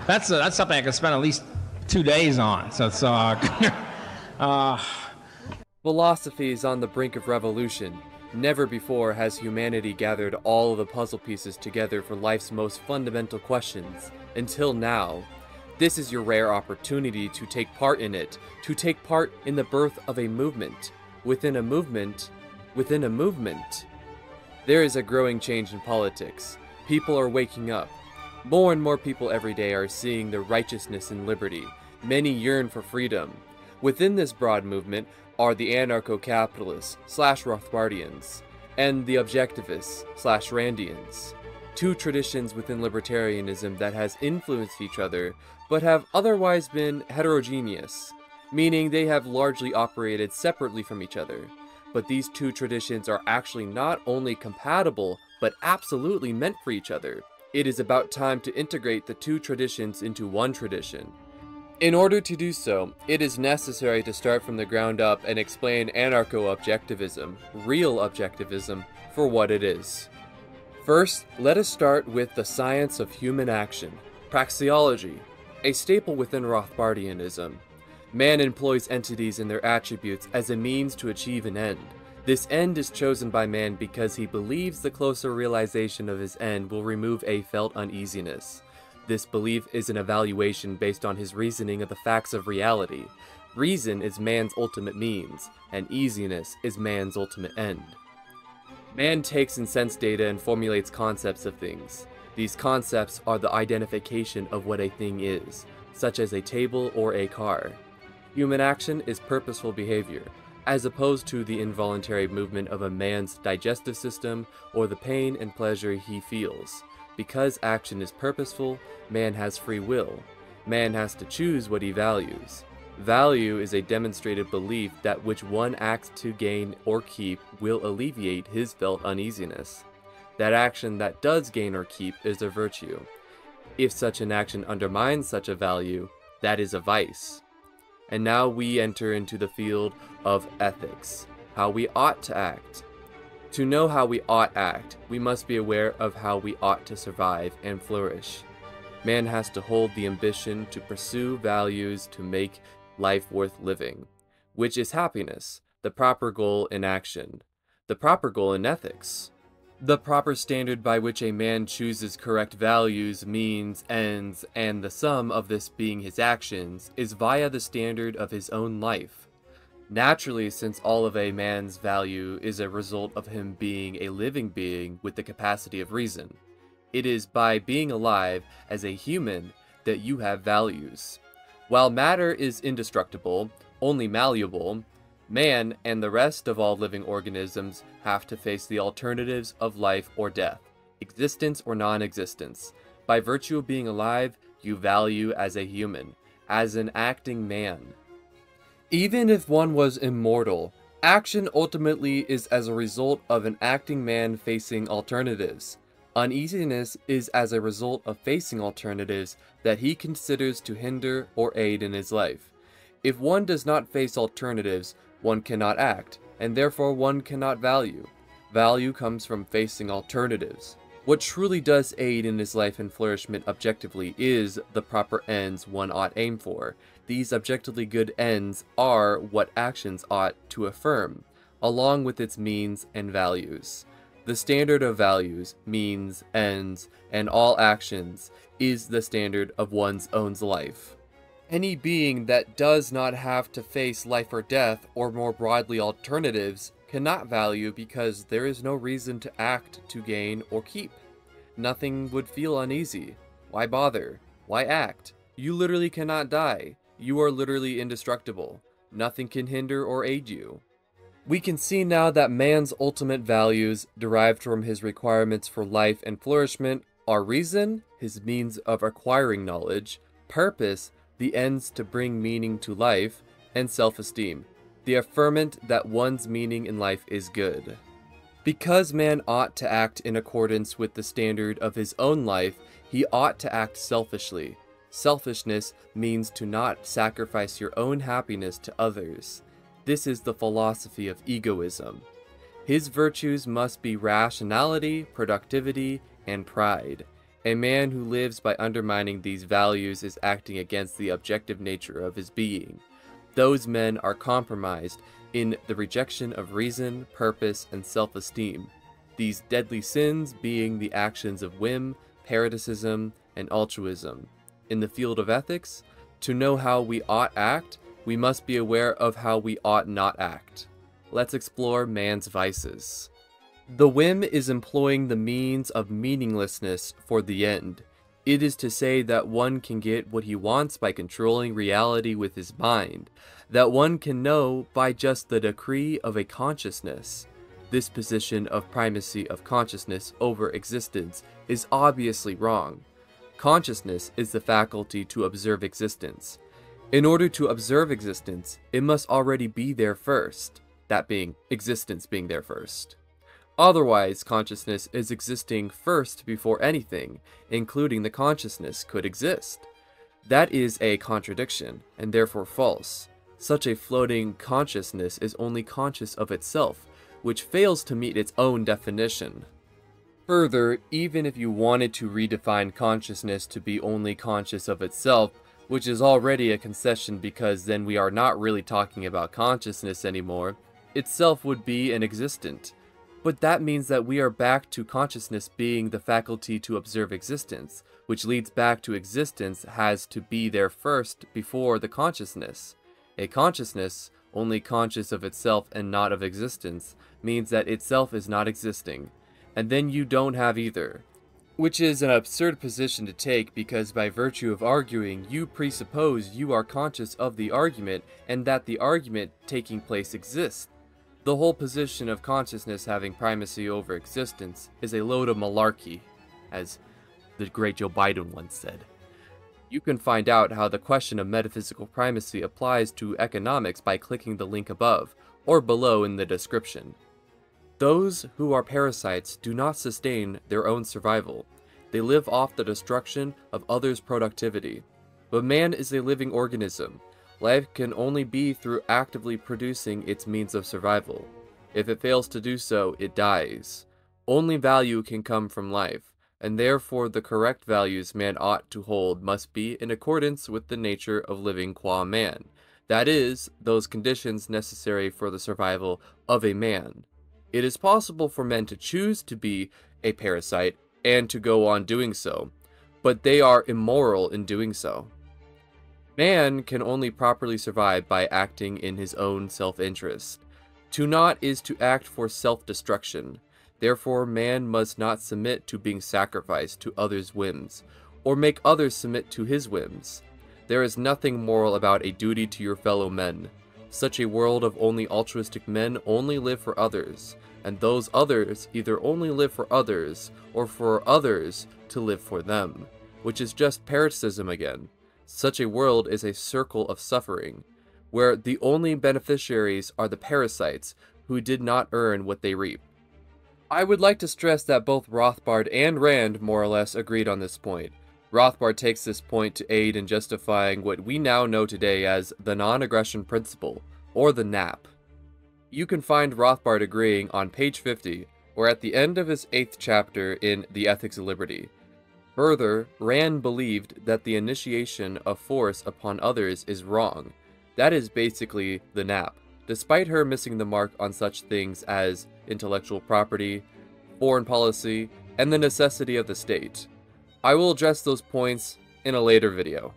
That's something I could spend at least 2 days on. So it's Philosophy is on the brink of revolution. Never before has humanity gathered all of the puzzle pieces together for life's most fundamental questions. Until now. This is your rare opportunity to take part in it, to take part in the birth of a movement. Within a movement, there is a growing change in politics. People are waking up. More and more people every day are seeing the righteousness and liberty. Many yearn for freedom. Within this broad movement are the anarcho-capitalists / Rothbardians, and the objectivists / Randians. Two traditions within libertarianism that has influenced each other, but have otherwise been heterogeneous, meaning they have largely operated separately from each other. But these two traditions are actually not only compatible, but absolutely meant for each other. It is about time to integrate the two traditions into one tradition. In order to do so, it is necessary to start from the ground up and explain anarcho-objectivism, real objectivism, for what it is. First, let us start with the science of human action, praxiology, a staple within Rothbardianism. Man employs entities and their attributes as a means to achieve an end. This end is chosen by man because he believes the closer realization of his end will remove a felt uneasiness. This belief is an evaluation based on his reasoning of the facts of reality. Reason is man's ultimate means, and easiness is man's ultimate end. Man takes and sense data and formulates concepts of things. These concepts are the identification of what a thing is, such as a table or a car. Human action is purposeful behavior, as opposed to the involuntary movement of a man's digestive system or the pain and pleasure he feels. Because action is purposeful, man has free will. Man has to choose what he values. Value is a demonstrated belief that which one acts to gain or keep will alleviate his felt uneasiness. That action that does gain or keep is a virtue. If such an action undermines such a value, that is a vice. And now we enter into the field of ethics, how we ought to act. To know how we ought act, we must be aware of how we ought to survive and flourish. Man has to hold the ambition to pursue values to make life worth living, which is happiness, the proper goal in action, the proper goal in ethics. The proper standard by which a man chooses correct values, means, ends, and the sum of this being his actions, is via the standard of his own life. Naturally, since all of a man's value is a result of him being a living being with the capacity of reason, it is by being alive as a human that you have values. While matter is indestructible, only malleable, man and the rest of all living organisms have to face the alternatives of life or death, existence or non-existence. By virtue of being alive, you value as a human, as an acting man. Even if one was immortal, action ultimately is as a result of an acting man facing alternatives. Uneasiness is as a result of facing alternatives that he considers to hinder or aid in his life. If one does not face alternatives, one cannot act, and therefore one cannot value. Value comes from facing alternatives. What truly does aid in his life and flourishment objectively is the proper ends one ought aim for. These objectively good ends are what actions ought to affirm, along with its means and values. The standard of values, means, ends, and all actions is the standard of one's own life. Any being that does not have to face life or death, or more broadly alternatives, cannot value because there is no reason to act to gain or keep. Nothing would feel uneasy. Why bother? Why act? You literally cannot die. You are literally indestructible. Nothing can hinder or aid you. We can see now that man's ultimate values, derived from his requirements for life and flourishment, are reason, his means of acquiring knowledge, purpose, the ends to bring meaning to life, and self-esteem, the affirmation that one's meaning in life is good. Because man ought to act in accordance with the standard of his own life, he ought to act selfishly. Selfishness means to not sacrifice your own happiness to others. This is the philosophy of egoism. His virtues must be rationality, productivity, and pride. A man who lives by undermining these values is acting against the objective nature of his being. Those men are compromised in the rejection of reason, purpose, and self-esteem, these deadly sins being the actions of whim, parasitism, and altruism. In the field of ethics, to know how we ought act, we must be aware of how we ought not act. Let's explore man's vices. The whim is employing the means of meaninglessness for the end. It is to say that one can get what he wants by controlling reality with his mind, that one can know by just the decree of a consciousness. This position of primacy of consciousness over existence is obviously wrong. Consciousness is the faculty to observe existence. In order to observe existence, it must already be there first, that being, existence being there first. Otherwise, consciousness is existing first before anything, including the consciousness, could exist. That is a contradiction, and therefore false. Such a floating consciousness is only conscious of itself, which fails to meet its own definition. Further, even if you wanted to redefine consciousness to be only conscious of itself, which is already a concession because then we are not really talking about consciousness anymore, itself would be inexistent. But that means that we are back to consciousness being the faculty to observe existence, which leads back to existence has to be there first before the consciousness. A consciousness, only conscious of itself and not of existence, means that itself is not existing, and then you don't have either. Which is an absurd position to take because by virtue of arguing, you presuppose you are conscious of the argument and that the argument taking place exists. The whole position of consciousness having primacy over existence is a load of malarkey, as the great Joe Biden once said. You can find out how the question of metaphysical primacy applies to economics by clicking the link above, or below in the description. Those who are parasites do not sustain their own survival. They live off the destruction of others' productivity. But man is a living organism. Life can only be through actively producing its means of survival. If it fails to do so, it dies. Only value can come from life, and therefore the correct values man ought to hold must be in accordance with the nature of living qua man. That is, those conditions necessary for the survival of a man. It is possible for men to choose to be a parasite and to go on doing so, but they are immoral in doing so. Man can only properly survive by acting in his own self-interest. To not is to act for self-destruction. Therefore, man must not submit to being sacrificed to others' whims, or make others submit to his whims. There is nothing moral about a duty to your fellow men. Such a world of only altruistic men only live for others, and those others either only live for others, or for others to live for them, which is just parasitism again. Such a world is a circle of suffering, where the only beneficiaries are the parasites who did not earn what they reap. I would like to stress that both Rothbard and Rand more or less agreed on this point. Rothbard takes this point to aid in justifying what we now know today as the non-aggression principle, or the NAP. You can find Rothbard agreeing on page 50, or at the end of his 8th chapter in The Ethics of Liberty. Further, Rand believed that the initiation of force upon others is wrong. That is basically the NAP, despite her missing the mark on such things as intellectual property, foreign policy, and the necessity of the state. I will address those points in a later video.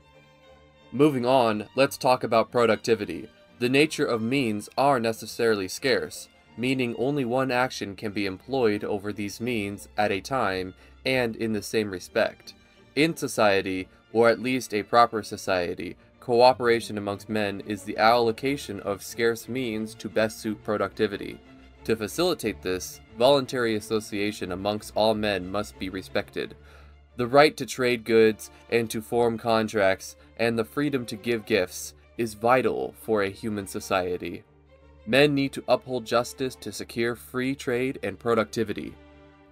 Moving on, let's talk about productivity. The nature of means are necessarily scarce, meaning only one action can be employed over these means at a time and in the same respect. In society, or at least a proper society, cooperation amongst men is the allocation of scarce means to best suit productivity. To facilitate this, voluntary association amongst all men must be respected. The right to trade goods and to form contracts and the freedom to give gifts is vital for a human society. Men need to uphold justice to secure free trade and productivity.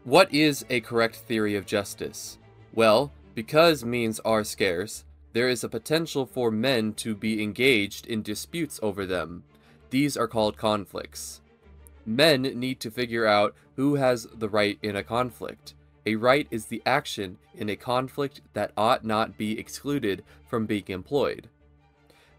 What is a correct theory of justice? Well, because means are scarce, there is a potential for men to be engaged in disputes over them. These are called conflicts. Men need to figure out who has the right in a conflict. A right is the action in a conflict that ought not be excluded from being employed.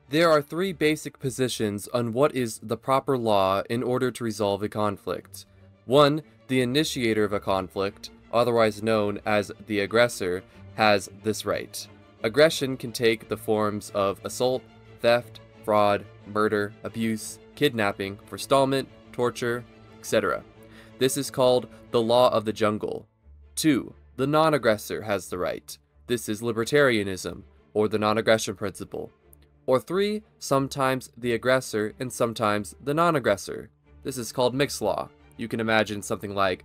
There are three basic positions on what is the proper law in order to resolve a conflict. 1. The initiator of a conflict, otherwise known as the aggressor, has this right. Aggression can take the forms of assault, theft, fraud, murder, abuse, kidnapping, forestallment, torture, etc. This is called the law of the jungle. 2. The non-aggressor has the right. This is libertarianism, or the non-aggression principle. Or 3. Sometimes the aggressor and sometimes the non-aggressor. This is called mixed law. You can imagine something like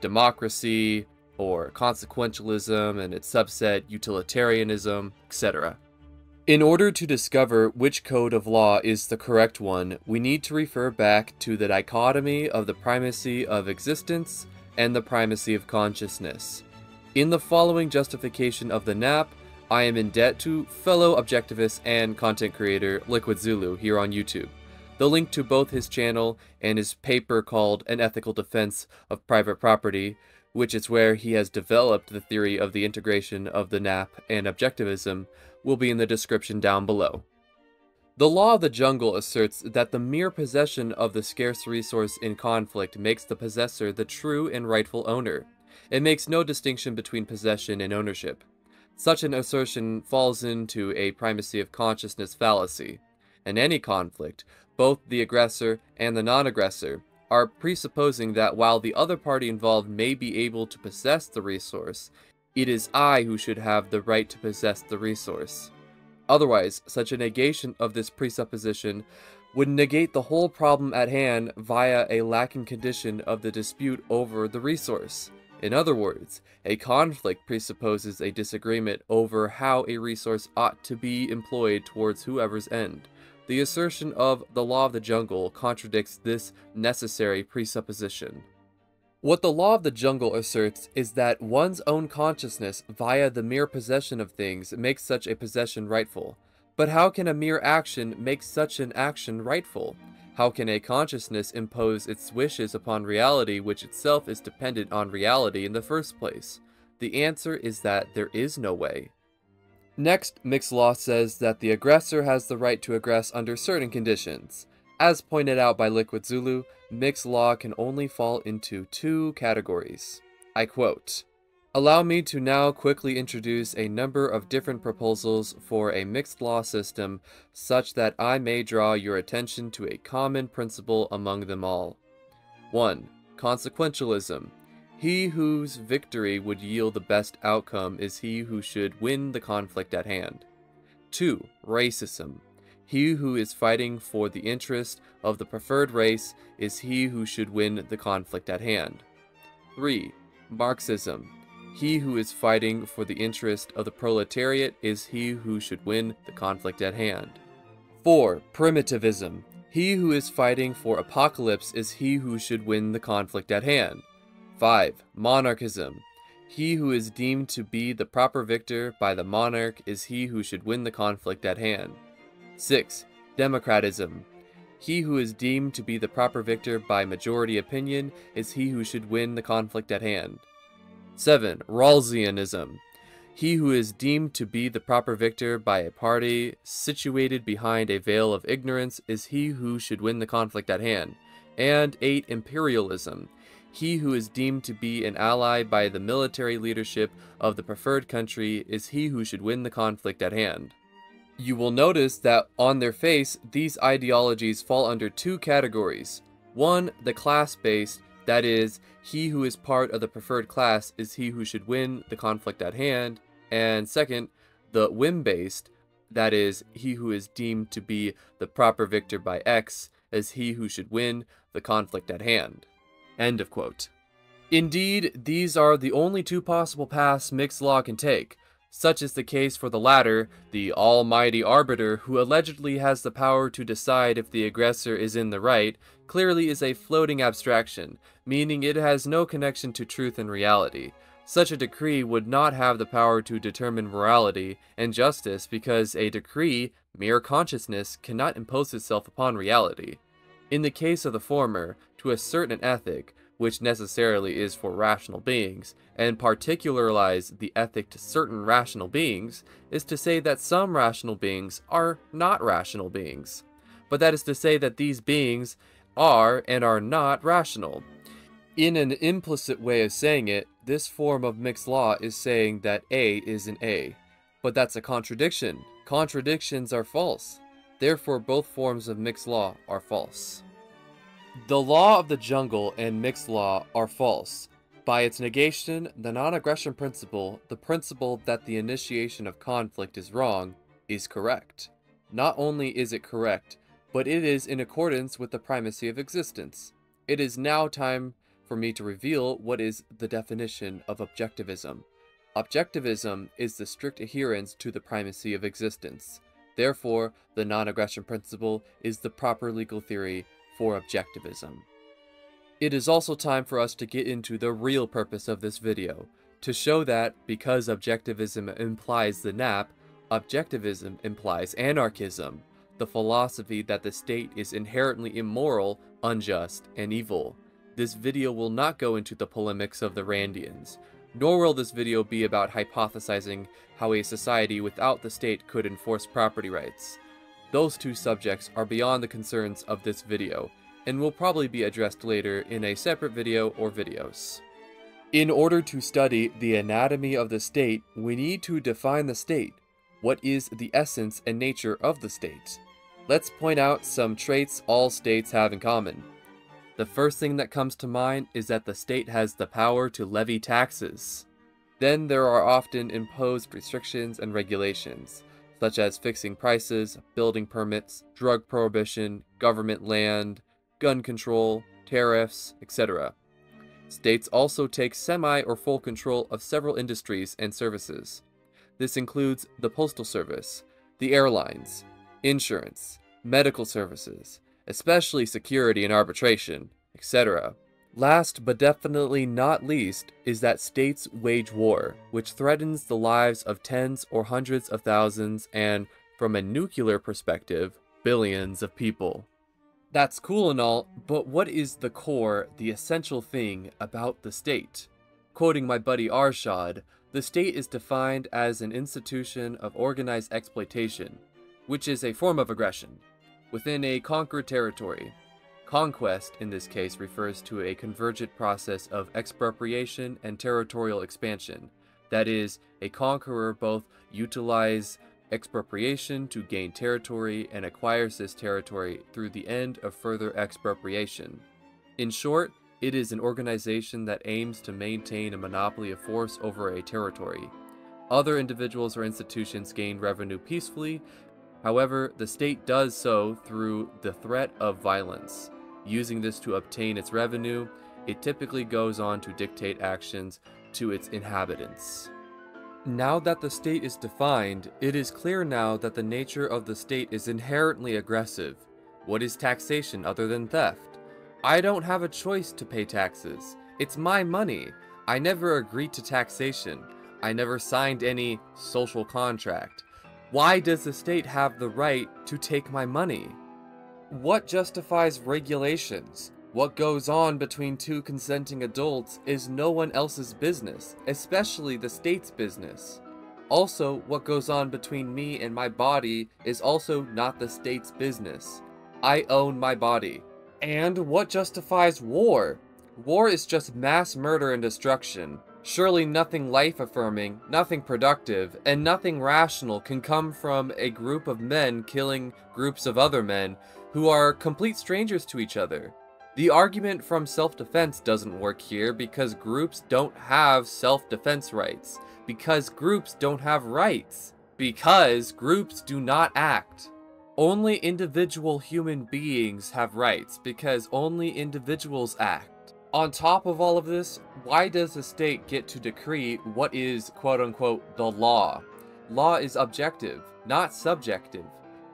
democracy, or consequentialism and its subset, utilitarianism, etc. In order to discover which code of law is the correct one, we need to refer back to the dichotomy of the primacy of existence and the primacy of consciousness. In the following justification of the NAP, I am in debt to fellow objectivist and content creator LiquidZulu here on YouTube. The link to both his channel and his paper called An Ethical Defense of Private Property, which is where he has developed the theory of the integration of the NAP and objectivism, will be in the description down below. The law of the jungle asserts that the mere possession of the scarce resource in conflict makes the possessor the true and rightful owner. It makes no distinction between possession and ownership. Such an assertion falls into a primacy of consciousness fallacy. In any conflict, both the aggressor and the non-aggressor are presupposing that while the other party involved may be able to possess the resource, it is I who should have the right to possess the resource. Otherwise, such a negation of this presupposition would negate the whole problem at hand via a lacking condition of the dispute over the resource. In other words, a conflict presupposes a disagreement over how a resource ought to be employed towards whoever's end. The assertion of the law of the jungle contradicts this necessary presupposition. What the law of the jungle asserts is that one's own consciousness via the mere possession of things makes such a possession rightful. But how can a mere action make such an action rightful? How can a consciousness impose its wishes upon reality which itself is dependent on reality in the first place? The answer is that there is no way. Next, mixed law says that the aggressor has the right to aggress under certain conditions. As pointed out by LiquidZulu, mixed law can only fall into two categories. I quote, "Allow me to now quickly introduce a number of different proposals for a mixed law system such that I may draw your attention to a common principle among them all. 1. Consequentialism. He whose victory would yield the best outcome is he who should win the conflict at hand. 2. Racism. He who is fighting for the interest of the preferred race is he who should win the conflict at hand. 3. Marxism. He who is fighting for the interest of the proletariat is he who should win the conflict at hand. 4. Primitivism. He who is fighting for apocalypse is he who should win the conflict at hand. 5. Monarchism. He who is deemed to be the proper victor by the monarch is he who should win the conflict at hand. 6. Democratism. He who is deemed to be the proper victor by majority opinion is he who should win the conflict at hand. 7. Rawlsianism. He who is deemed to be the proper victor by a party situated behind a veil of ignorance is he who should win the conflict at hand. And 8. Imperialism. He who is deemed to be an ally by the military leadership of the preferred country is he who should win the conflict at hand. You will notice that on their face, these ideologies fall under two categories. 1. The class-based, that is, he who is part of the preferred class is he who should win the conflict at hand. And 2nd, the whim-based, that is, he who is deemed to be the proper victor by X is he who should win the conflict at hand. End of quote. Indeed, these are the only two possible paths mixed law can take. Such is the case for the latter, the almighty arbiter who allegedly has the power to decide if the aggressor is in the right, clearly is a floating abstraction, meaning it has no connection to truth and reality. Such a decree would not have the power to determine morality and justice because a decree, mere consciousness, cannot impose itself upon reality. In the case of the former, to assert an ethic, which necessarily is for rational beings, and particularize the ethic to certain rational beings, is to say that some rational beings are not rational beings. But that is to say that these beings are and are not rational. In an implicit way of saying it, this form of mixed law is saying that A is an A. But that's a contradiction. Contradictions are false. Therefore, both forms of mixed law are false. The law of the jungle and mixed law are false. By its negation, the non-aggression principle, the principle that the initiation of conflict is wrong, is correct. Not only is it correct, but it is in accordance with the primacy of existence. It is now time for me to reveal what is the definition of objectivism. Objectivism is the strict adherence to the primacy of existence. Therefore, the non-aggression principle is the proper legal theory for objectivism. It is also time for us to get into the real purpose of this video, to show that because objectivism implies the nap, objectivism implies anarchism, the philosophy that the state is inherently immoral, unjust, and evil. This video will not go into the polemics of the Randians, nor will this video be about hypothesizing how a society without the state could enforce property rights. Those two subjects are beyond the concerns of this video, and will probably be addressed later in a separate video or videos. In order to study the anatomy of the state, we need to define the state. What is the essence and nature of the state? Let's point out some traits all states have in common. The first thing that comes to mind is that the state has the power to levy taxes. Then there are often imposed restrictions and regulations, such as fixing prices, building permits, drug prohibition, government land, gun control, tariffs, etc. States also take semi or full control of several industries and services. This includes the postal service, the airlines, insurance, medical services, especially security and arbitration, etc. Last but definitely not least is that states wage war, which threatens the lives of tens or hundreds of thousands and, from a nuclear perspective, billions of people. That's cool and all, but what is the core, the essential thing about the state? Quoting my buddy Arshad, the state is defined as an institution of organized exploitation, which is a form of aggression, within a conquered territory. Conquest, in this case, refers to a convergent process of expropriation and territorial expansion. That is, a conqueror both utilizes expropriation to gain territory and acquires this territory through the end of further expropriation. In short, it is an organization that aims to maintain a monopoly of force over a territory. Other individuals or institutions gain revenue peacefully. However, the state does so through the threat of violence. Using this to obtain its revenue, it typically goes on to dictate actions to its inhabitants. Now that the state is defined, it is clear now that the nature of the state is inherently aggressive. What is taxation other than theft? I don't have a choice to pay taxes. It's my money. I never agreed to taxation. I never signed any social contract. Why does the state have the right to take my money? What justifies regulations? What goes on between two consenting adults is no one else's business, especially the state's business. Also, what goes on between me and my body is also not the state's business. I own my body. And what justifies war? War is just mass murder and destruction. Surely nothing life-affirming, nothing productive, and nothing rational can come from a group of men killing groups of other men who are complete strangers to each other. The argument from self-defense doesn't work here because groups don't have self-defense rights. Because groups don't have rights. Because groups do not act. Only individual human beings have rights because only individuals act. On top of all of this, why does the state get to decree what is quote-unquote the law? Law is objective, not subjective.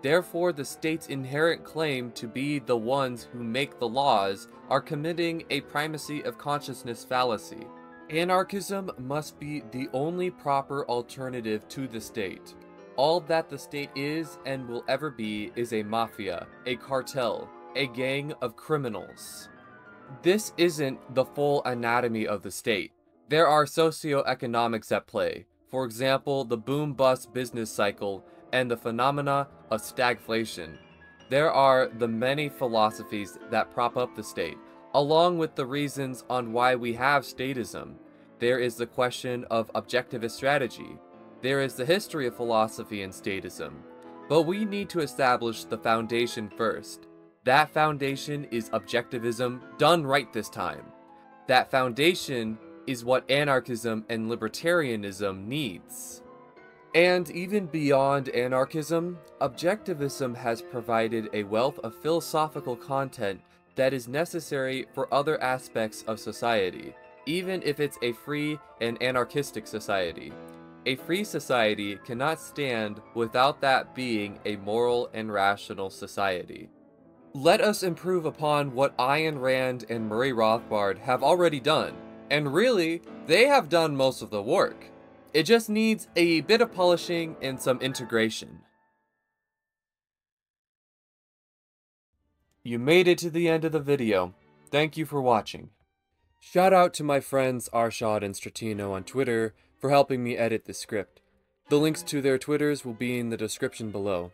Therefore, the state's inherent claim to be the ones who make the laws are committing a primacy of consciousness fallacy. Anarchism must be the only proper alternative to the state. All that the state is and will ever be is a mafia, a cartel, a gang of criminals. this isn't the full anatomy of the state. There are socioeconomics at play. For example, the boom-bust business cycle and the phenomena of stagflation. There are the many philosophies that prop up the state, along with the reasons on why we have statism. There is the question of objectivist strategy. There is the history of philosophy and statism. But we need to establish the foundation first. That foundation is objectivism done right this time. That foundation is what anarchism and libertarianism needs. And even beyond anarchism, objectivism has provided a wealth of philosophical content that is necessary for other aspects of society, even if it's a free and anarchistic society. A free society cannot stand without that being a moral and rational society. Let us improve upon what Ayn Rand and Murray Rothbard have already done. And really, they have done most of the work. It just needs a bit of polishing and some integration. You made it to the end of the video. Thank you for watching. Shout out to my friends Arshad and Stratino on Twitter for helping me edit the script. The links to their Twitters will be in the description below.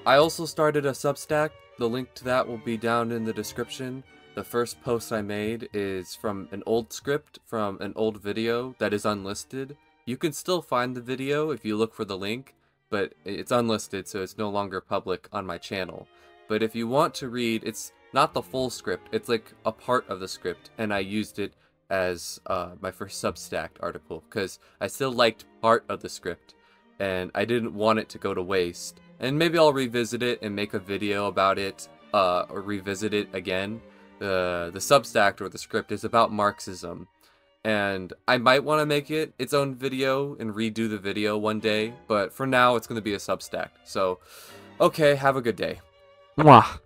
I also started a Substack. The link to that will be down in the description. The first post I made is from an old script from an old video that is unlisted. You can still find the video if you look for the link, but it's unlisted, so it's no longer public on my channel. But if you want to read, it's not the full script, it's like a part of the script, and I used it as my first Substack article, because I still liked part of the script, and I didn't want it to go to waste. And maybe I'll revisit it and make a video about it, or revisit it again. The Substack or the script is about Marxism, and I might want to make it its own video and redo the video one day, but for now it's going to be a Substack. So, okay, have a good day. Mwah.